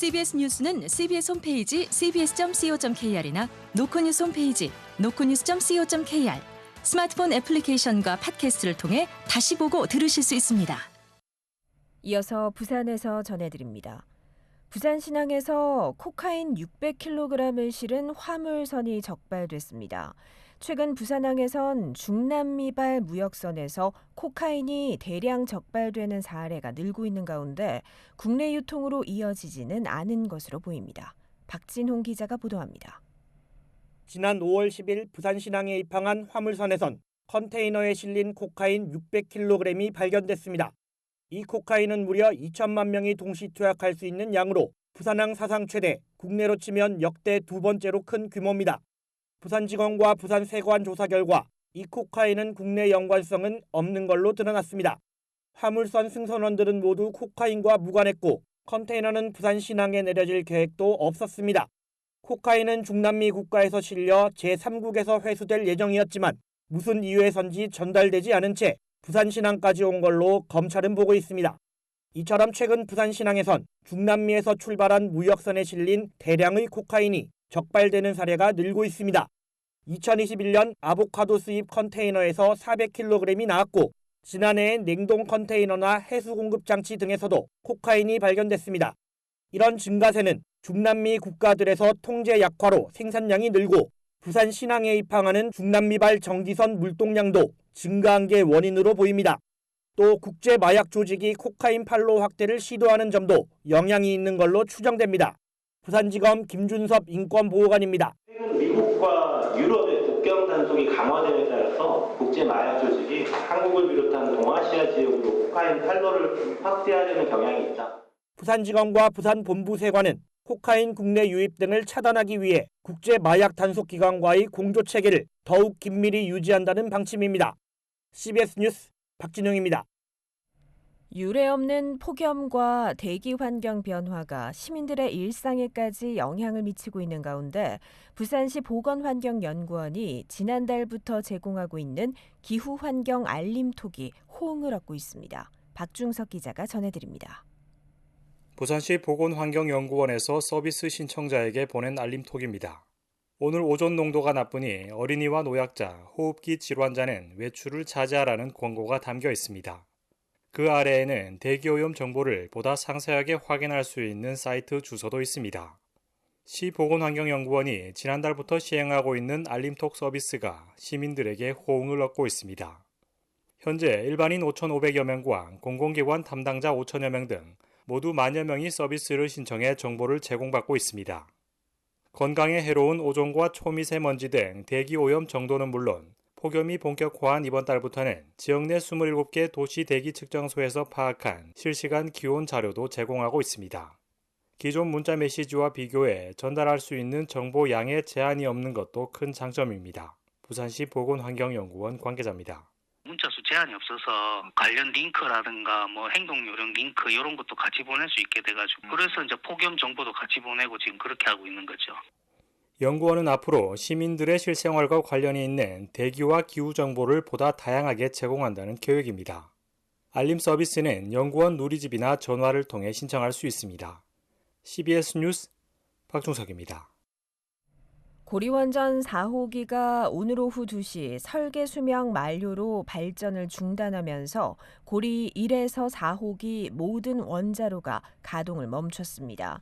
CBS 뉴스는 CBS 홈페이지 cbs.co.kr이나 노컷뉴스 홈페이지 노컷뉴스.co.kr, 스마트폰 애플리케이션과 팟캐스트를 통해 다시 보고 들으실 수 있습니다. 이어서 부산에서 전해드립니다. 부산신항에서 코카인 600kg을 실은 화물선이 적발됐습니다. 최근 부산항에선 중남미발 무역선에서 코카인이 대량 적발되는 사례가 늘고 있는 가운데 국내 유통으로 이어지지는 않은 것으로 보입니다. 박진홍 기자가 보도합니다. 지난 5월 10일 부산신항에 입항한 화물선에선 컨테이너에 실린 코카인 600kg이 발견됐습니다. 이 코카인은 무려 2천만 명이 동시 투약할 수 있는 양으로 부산항 사상 최대, 국내로 치면 역대 두 번째로 큰 규모입니다. 부산지검과 부산세관 조사 결과 이 코카인은 국내 연관성은 없는 걸로 드러났습니다. 화물선 승선원들은 모두 코카인과 무관했고 컨테이너는 부산신항에 내려질 계획도 없었습니다. 코카인은 중남미 국가에서 실려 제3국에서 회수될 예정이었지만 무슨 이유에선지 전달되지 않은 채 부산신항까지 온 걸로 검찰은 보고 있습니다. 이처럼 최근 부산신항에선 중남미에서 출발한 무역선에 실린 대량의 코카인이 적발되는 사례가 늘고 있습니다. 2021년 아보카도 수입 컨테이너에서 400kg이 나왔고 지난해에 냉동 컨테이너나 해수 공급 장치 등에서도 코카인이 발견됐습니다. 이런 증가세는 중남미 국가들에서 통제 약화로 생산량이 늘고 부산신항에 입항하는 중남미발 정기선 물동량도 증가한 게 원인으로 보입니다. 또 국제마약 조직이 코카인 판로 확대를 시도하는 점도 영향이 있는 걸로 추정됩니다. 부산지검 김준섭 인권보호관입니다. 최근 미국과 유럽의 국경 단속이 강화됨에 따라서 국제마약 조직이 한국을 비롯한 동아시아 지역으로 코카인 판로를 확대하려는 경향이 있다. 부산지검과 부산본부세관은 코카인 국내 유입 등을 차단하기 위해 국제마약 단속기관과의 공조체계를 더욱 긴밀히 유지한다는 방침입니다. CBS 뉴스 박진용입니다. 유례없는 폭염과 대기 환경 변화가 시민들의 일상에까지 영향을 미치고 있는 가운데 부산시 보건환경연구원이 지난달부터 제공하고 있는 기후환경 알림톡이 호응을 얻고 있습니다. 박중석 기자가 전해드립니다. 부산시 보건환경연구원에서 서비스 신청자에게 보낸 알림톡입니다. 오늘 오존 농도가 나쁘니 어린이와 노약자, 호흡기 질환자는 외출을 자제하라는 권고가 담겨 있습니다. 그 아래에는 대기오염 정보를 보다 상세하게 확인할 수 있는 사이트 주소도 있습니다. 시 보건환경연구원이 지난달부터 시행하고 있는 알림톡 서비스가 시민들에게 호응을 얻고 있습니다. 현재 일반인 5,500여 명과 공공기관 담당자 5,000여 명 등 모두 10,000여 명이 서비스를 신청해 정보를 제공받고 있습니다. 건강에 해로운 오존과 초미세먼지 등 대기오염 정도는 물론 폭염이 본격화한 이번 달부터는 지역 내 27개 도시 대기 측정소에서 파악한 실시간 기온 자료도 제공하고 있습니다. 기존 문자 메시지와 비교해 전달할 수 있는 정보 양에 제한이 없는 것도 큰 장점입니다. 부산시 보건환경연구원 관계자입니다. 문자 수 제한이 없어서 관련 링크라든가 행동 요령 링크 이런 것도 같이 보낼 수 있게 돼가지고 그래서 이제 폭염 정보도 같이 보내고 지금 그렇게 하고 있는 거죠. 연구원은 앞으로 시민들의 실생활과 관련이 있는 대기와 기후 정보를 보다 다양하게 제공한다는 계획입니다. 알림 서비스는 연구원 누리집이나 전화를 통해 신청할 수 있습니다. CBS 뉴스 박중석입니다. 고리원전 4호기가 오늘 오후 2시 설계 수명 만료로 발전을 중단하면서 고리 1에서 4호기 모든 원자로가 가동을 멈췄습니다.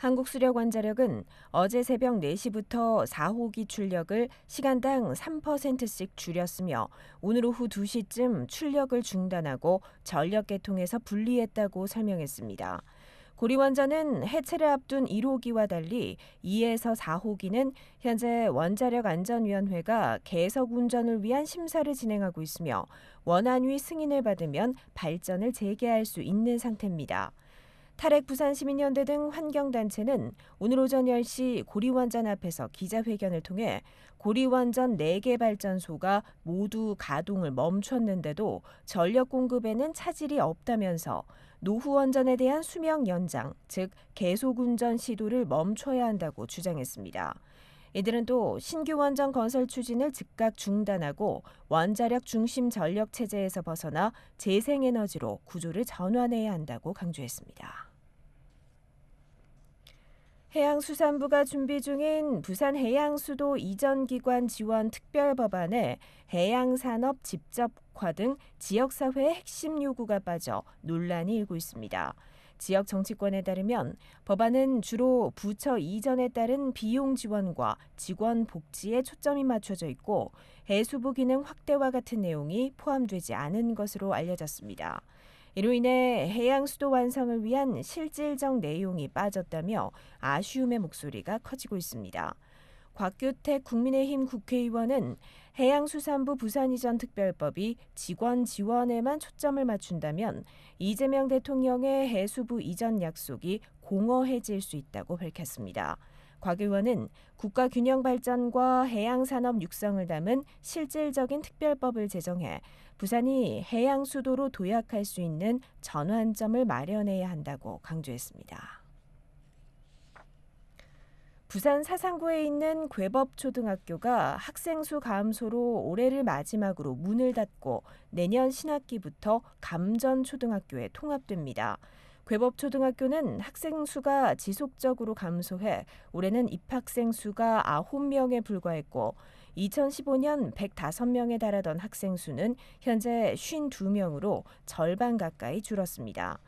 한국수력원자력은 어제 새벽 4시부터 4호기 출력을 시간당 3%씩 줄였으며 오늘 오후 2시쯤 출력을 중단하고 전력 개통에서 분리했다고 설명했습니다. 고리원전은 해체를 앞둔 1호기와 달리 2에서 4호기는 현재 원자력안전위원회가 계속 운전을 위한 심사를 진행하고 있으며 원안위 승인을 받으면 발전을 재개할 수 있는 상태입니다. 탈핵 부산시민연대 등 환경단체는 오늘 오전 10시 고리원전 앞에서 기자회견을 통해 고리원전 4개 발전소가 모두 가동을 멈췄는데도 전력 공급에는 차질이 없다면서 노후원전에 대한 수명 연장, 즉 계속운전 시도를 멈춰야 한다고 주장했습니다. 이들은 또 신규 원전 건설 추진을 즉각 중단하고 원자력 중심 전력 체제에서 벗어나 재생에너지로 구조를 전환해야 한다고 강조했습니다. 해양수산부가 준비 중인 부산해양수도 이전기관 지원 특별법안에 해양산업 집적화 등 지역사회의 핵심 요구가 빠져 논란이 일고 있습니다. 지역 정치권에 따르면 법안은 주로 부처 이전에 따른 비용 지원과 직원 복지에 초점이 맞춰져 있고 해수부 기능 확대와 같은 내용이 포함되지 않은 것으로 알려졌습니다. 이로 인해 해양수도 완성을 위한 실질적 내용이 빠졌다며 아쉬움의 목소리가 커지고 있습니다. 곽규택 국민의힘 국회의원은 해양수산부 부산이전 특별법이 직원 지원에만 초점을 맞춘다면 이재명 대통령의 해수부 이전 약속이 공허해질 수 있다고 밝혔습니다. 곽 의원은 국가 균형 발전과 해양산업 육성을 담은 실질적인 특별법을 제정해 부산이 해양 수도로 도약할 수 있는 전환점을 마련해야 한다고 강조했습니다. 부산 사상구에 있는 궤법초등학교가 학생 수 감소로 올해를 마지막으로 문을 닫고 내년 신학기부터 감전초등학교에 통합됩니다. 궤법초등학교는 학생 수가 지속적으로 감소해 올해는 입학생 수가 9명에 불과했고 2015년 105명에 달하던 학생 수는 현재 52명으로 절반 가까이 줄었습니다.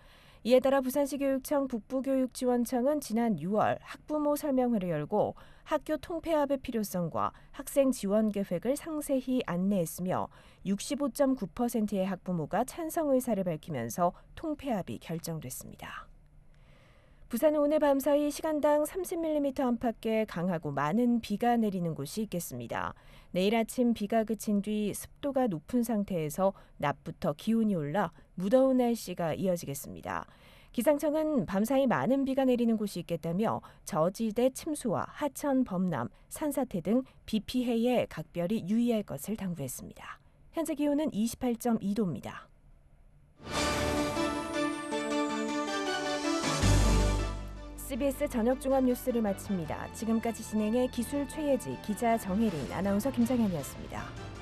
이에 따라 부산시 교육청 북부교육지원청은 지난 6월 학부모 설명회를 열고 학교 통폐합의 필요성과 학생 지원 계획을 상세히 안내했으며 65.9%의 학부모가 찬성 의사를 밝히면서 통폐합이 결정됐습니다. 부산은 오늘 밤사이 시간당 30mm 안팎의 강하고 많은 비가 내리는 곳이 있겠습니다. 내일 아침 비가 그친 뒤 습도가 높은 상태에서 낮부터 기온이 올라 무더운 날씨가 이어지겠습니다. 기상청은 밤사이 많은 비가 내리는 곳이 있겠다며 저지대 침수와 하천 범람, 산사태 등 비 피해에 각별히 유의할 것을 당부했습니다. 현재 기온은 28.2도입니다. CBS 저녁 종합 뉴스를 마칩니다. 지금까지 진행해 기술 최예지, 기자 정혜린, 아나운서 김정현이었습니다.